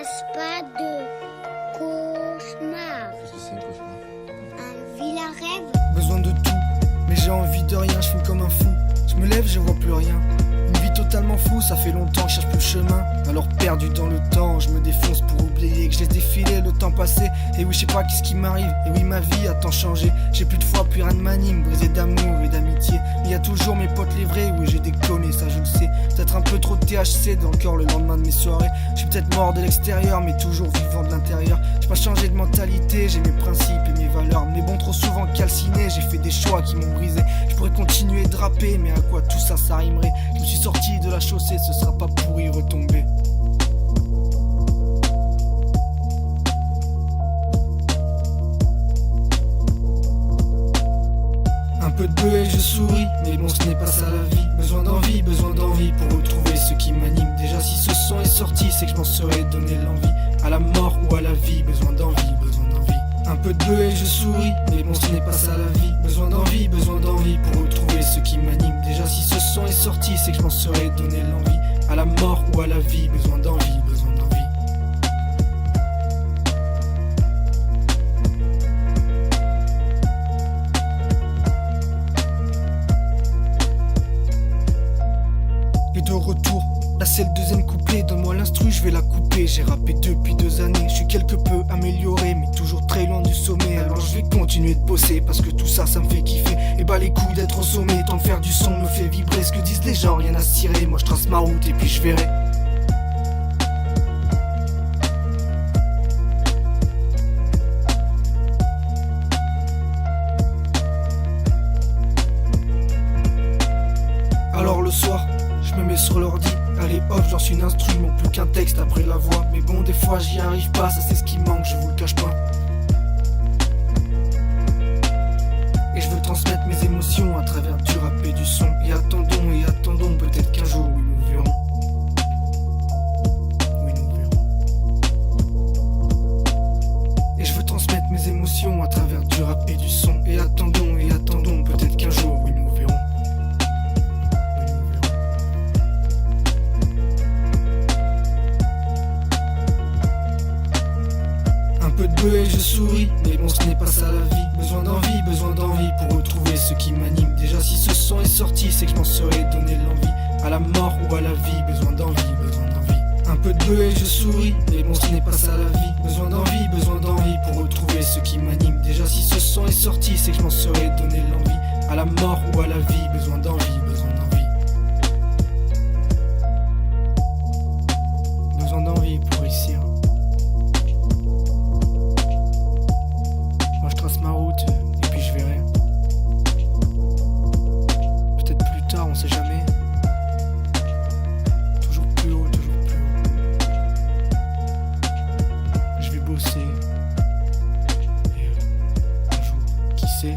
fasse pas de cauchemar. Qu'est-ce que c'est un cauchemar? Un vilain rêve. Besoin de tout, mais j'ai envie de rien, je fume comme un fou. Je me lève, je vois plus rien. Une vie totalement fou, ça fait longtemps que je cherche plus le chemin. Alors perdu dans le temps, je me défonce pour oublier que je laisse défiler le temps passé. Et oui, je sais pas qu'est-ce qui m'arrive. Et oui, ma vie a tant changé. J'ai plus de foi, plus rien ne m'anime, brisé d'amour et d'amitié. Mais y a toujours mes potes les vrais, oui j'ai déconné, ça je le sais. Peut-être un peu trop de THC dans le cœur le lendemain de mes soirées. Je suis peut-être mort de l'extérieur, mais toujours vivant de l'intérieur. J'ai pas changé de mentalité, j'ai mes principes et mes valeurs. Mais bon, trop souvent calciné, j'ai fait des choix qui m'ont brisé. Je pourrais continuer de rapper, mais à quoi tout ça, ça rimerait? Je me suis sorti de la chaussée, ce sera pas pour y retomber. Un peu de bœuf et je souris, mais bon ce n'est pas ça la vie. Besoin d'envie pour retrouver ce qui m'anime. Déjà si ce son est sorti, c'est que je m'en serais donné l'envie. À la mort ou à la vie, besoin d'envie. Un peu de bœuf et je souris, mais bon ce n'est pas ça la vie. Besoin d'envie pour retrouver ce qui m'anime. Déjà si ce son est sorti, c'est que je m'en serais donné l'envie. À la mort ou à la vie, besoin d'envie. Et de retour, là c'est le deuxième couplet. Donne-moi l'instru, je vais la couper. J'ai rappé depuis 2 années, je suis quelque peu amélioré, mais toujours très loin du sommet. Alors je vais continuer de bosser, parce que tout ça, ça me fait kiffer. Et bah les couilles d'être au sommet, tant de faire du son me fait vibrer. Ce que disent les gens, rien à se tirer. Moi je trace ma route et puis je verrai. Alors le soir, je me mets sur l'ordi, allez hop, j'en suis une instru, il manque plus qu'un texte après la voix. Mais bon, des fois j'y arrive pas, ça c'est ce qui manque, je vous le cache pas. Et je veux transmettre mes émotions à travers du rap et du son. Et attendons, peut-être qu'un jour, oui, nous verrons. Et je veux transmettre mes émotions à travers du rap et du son. Et attendons, peut-être qu'un jour, oui, nous verrons. Un peu de bœuf et je souris, mais bon ce n'est pas ça la vie. Besoin d'envie pour retrouver ce qui m'anime. Déjà si ce son est sorti, c'est que je m'en serais donné l'envie. À la mort ou à la vie, besoin d'envie. Un peu de bœuf et je souris, mais bon ce n'est pas ça la vie. Besoin d'envie pour retrouver ce qui m'anime. Déjà si ce son est sorti, c'est que je m'en serais donné l'envie. À la mort ou à la vie, besoin d'envie. Besoin d'envie pour réussir. Moi je trace ma route et puis je verrai. Peut-être plus tard, on sait jamais. Toujours plus haut. Je vais bosser. Et un jour, qui sait?